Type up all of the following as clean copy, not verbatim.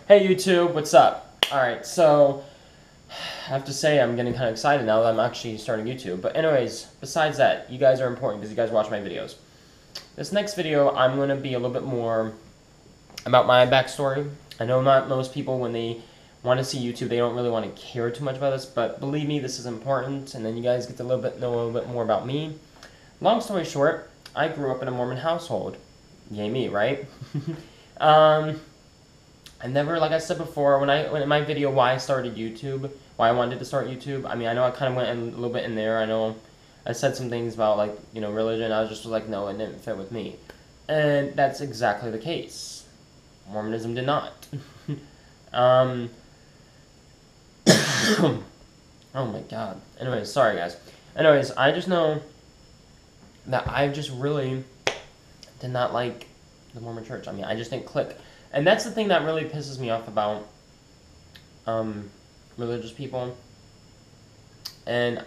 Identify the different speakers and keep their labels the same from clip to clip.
Speaker 1: Hey YouTube, what's up? Alright, so I have to say I'm getting kind of excited now that I'm actually starting YouTube. But anyways, besides that, you guys are important because you guys watch my videos. This next video, I'm going to be a little bit more about my backstory. I know not most people, when they want to see YouTube, they don't really want to care too much about this, but believe me, this is important, and then you guys get to know a little bit more about me. Long story short, I grew up in a Mormon household. Yay me, right? I never, like I said before, when in my video why I started YouTube, why I wanted to start YouTube, I mean, I know I kind of went a little bit in there. I know I said some things about, like, you know, religion. I was just like, no, it didn't fit with me. And that's exactly the case. Mormonism did not. Oh my god. Anyways, sorry guys. Anyways, I just know that I just really did not like the Mormon church. I mean, I just didn't click. And that's the thing that really pisses me off about religious people. And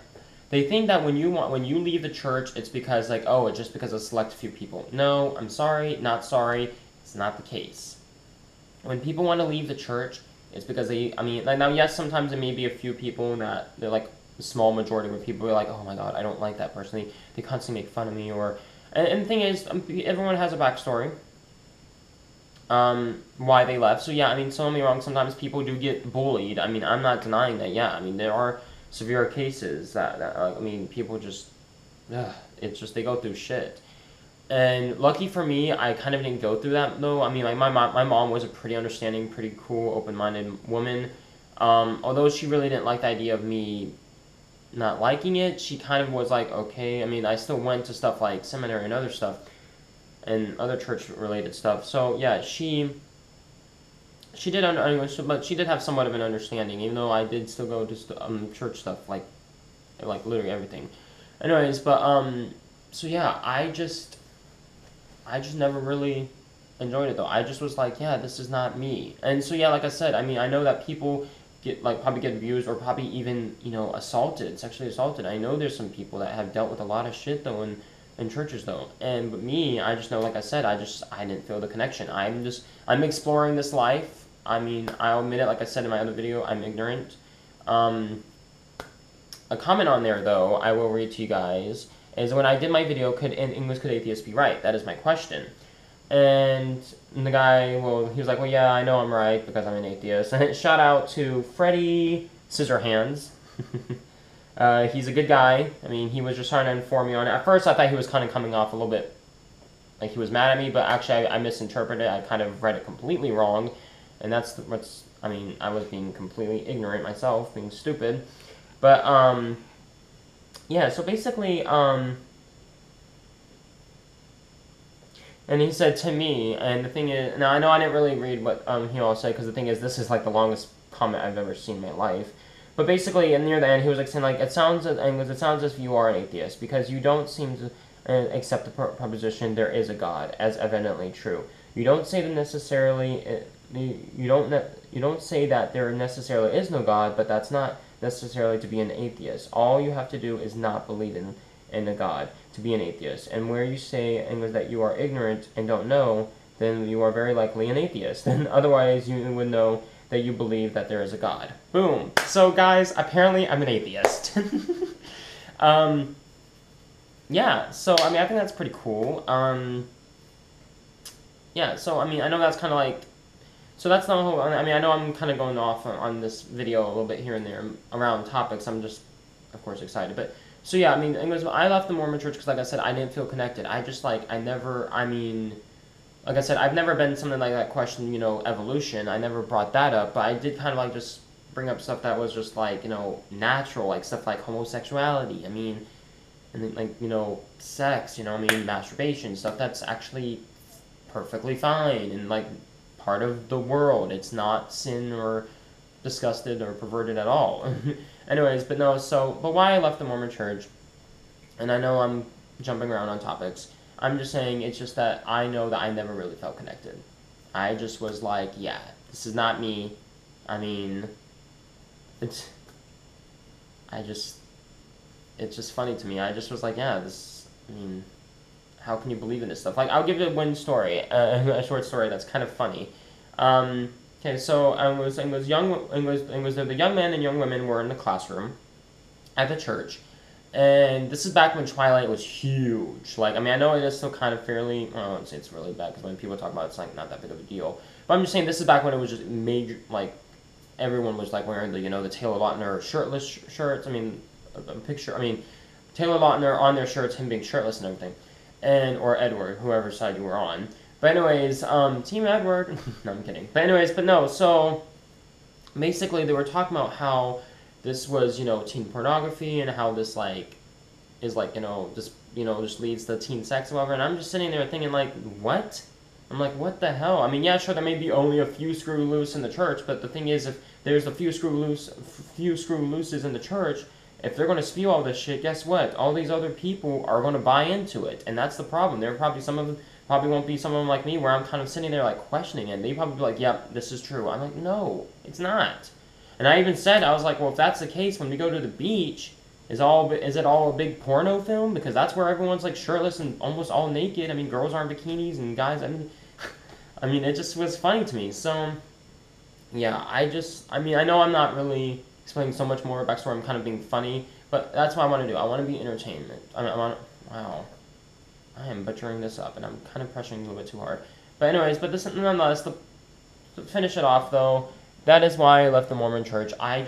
Speaker 1: they think that when you leave the church, it's because, like, oh, it's just because of select few people. No, I'm sorry, not sorry. It's not the case. When people want to leave the church, it's because they, I mean, like, now, yes, sometimes it may be a few people that they're like a small majority where people are like, oh my god, I don't like that person. They constantly make fun of me, or, and the thing is, everyone has a backstory. Why they left. So yeah, I mean, don't get me wrong, sometimes people do get bullied. I mean, I'm not denying that. Yeah, I mean, there are severe cases that I mean, people just, it's just, they go through shit. And lucky for me, I kind of didn't go through that, though. I mean, like, my mom was a pretty understanding, pretty cool, open-minded woman. Although she really didn't like the idea of me not liking it, she kind of was like, okay. I mean, I still went to stuff like seminary and other stuff, and other church-related stuff. So yeah, she did but she did have somewhat of an understanding, even though I did still go to church stuff, like literally everything. Anyways, but so yeah, I just never really enjoyed it though. I just was like, yeah, this is not me. And so yeah, like I said, I mean, I know that people get, like, probably get abused or probably even, you know, sexually assaulted. I know there's some people that have dealt with a lot of shit though, and in churches though. And but me, I just know, like I said, I didn't feel the connection. I'm exploring this life. I mean, I'll admit it, like I said in my other video, I'm ignorant. A comment on there though, I will read to you guys, is when I did my video, could atheists be right? That is my question. And the guy, well, he was like, well, yeah, I know I'm right because I'm an atheist. And shout out to Freddie Scissorhands. He's a good guy. I mean, he was just trying to inform me on it. At first, I thought he was kind of coming off a little bit like he was mad at me, but actually, I misinterpreted it. I kind of read it completely wrong, and that's what's. I mean, I was being completely ignorant myself, being stupid. But yeah. So basically, and he said to me, and the thing is, now I know I didn't really read what he all said, because the thing is, this is like the longest comment I've ever seen in my life. But basically, near the end, he was like saying, like, it sounds as if you are an atheist, because you don't seem to accept the proposition there is a God as evidently true. You don't say that necessarily. You don't say that there necessarily is no God, but that's not necessarily to be an atheist. All you have to do is not believe in a God to be an atheist. And where you say that you are ignorant and don't know, then you are very likely an atheist. And otherwise, you would know that you believe that there is a God. Boom. So guys, apparently I'm an atheist. Yeah, so I mean, I think that's pretty cool. Yeah, so I mean, I know that's kind of like, so that's not the whole, I mean, I know I'm kind of going off on this video a little bit here and there around topics. I'm just, of course, excited. But, so yeah, I mean, anyways, I left the Mormon church because, like I said, I didn't feel connected. I just, like, I mean, like I said, I've never been something like that question, you know, evolution. I never brought that up, but I did kind of, like, just bring up stuff that was just, like, you know, natural, like stuff like homosexuality. I mean, and then, like, you know, sex, you know, I mean, masturbation, stuff that's actually perfectly fine and, like, part of the world. It's not sin or disgusted or perverted at all. Anyways, but no, so, but why I left the Mormon church, and I know I'm jumping around on topics, I'm just saying, it's just that I know that I never really felt connected. I just was like, yeah, this is not me. I mean, it's just funny to me. I just was like, yeah, I mean, how can you believe in this stuff? Like, I'll give you one story, a short story that's kind of funny. Okay, so the young men and young women were in the classroom at the church, and this is back when Twilight was huge. Like, I mean, I know it is still kind of fairly. Well, I wouldn't say it's really bad because when people talk about it, it's like not that big of a deal. But I'm just saying this is back when it was just major. Like, everyone was like wearing the Taylor Lautner shirtless shirts. I mean, a picture. I mean, Taylor Lautner on their shirts, him being shirtless and everything, or Edward, whoever side you were on. But anyways, Team Edward. No, I'm kidding. But anyways, but no. So basically, they were talking about how this was, teen pornography and how this is just leads to teen sex or whatever. And I'm just sitting there thinking like, what? I'm like, what the hell? I mean, yeah, sure, there may be only a few screw loose in the church, but the thing is, if there's a few screw looses in the church, if they're going to spew all this shit, guess what? All these other people are going to buy into it, and that's the problem. There are probably some of them won't be some of them like me, where I'm kind of sitting there like questioning it. And they probably be like, yep, this is true. I'm like, no, it's not. And I even said, I was like, well, if that's the case, when we go to the beach, is it all a big porno film? Because that's where everyone's like shirtless and almost all naked. I mean, girls are in bikinis and guys, I mean, it just was funny to me. So, yeah, I know I'm not really explaining so much more backstory. I'm kind of being funny, but that's what I want to do. I want to be entertainment. Wow. I am butchering this up, and I'm kind of pressuring a little bit too hard. But anyways, nonetheless, to finish it off, though, that is why I left the Mormon church. I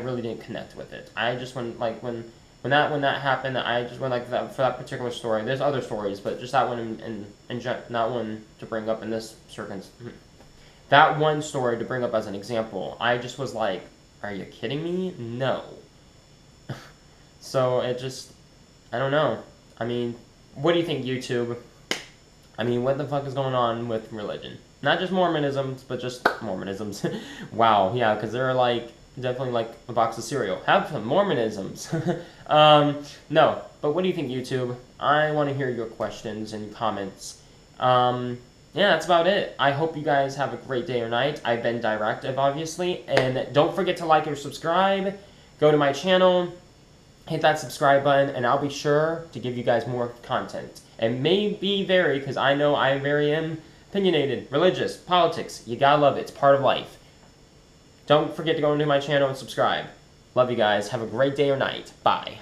Speaker 1: really didn't connect with it. I just when that happened, I just went like that for that particular story. There's other stories, but just that one not one to bring up in this circumstance. That one story to bring up as an example, I just was like, are you kidding me? No. So it just, I don't know. I mean, what do you think, YouTube? I mean, what the fuck is going on with religion? Not just Mormonisms, but just Mormonisms. Wow, yeah, because they're like, definitely like a box of cereal. Have some Mormonisms. No, but what do you think, YouTube? I want to hear your questions and comments. Yeah, that's about it. I hope you guys have a great day or night. I've been directive, obviously. And don't forget to like or subscribe. Go to my channel. Hit that subscribe button, and I'll be sure to give you guys more content. It may be varied, because I know I very am opinionated, religious, politics. You gotta love it. It's part of life. Don't forget to go into my channel and subscribe. Love you guys. Have a great day or night. Bye.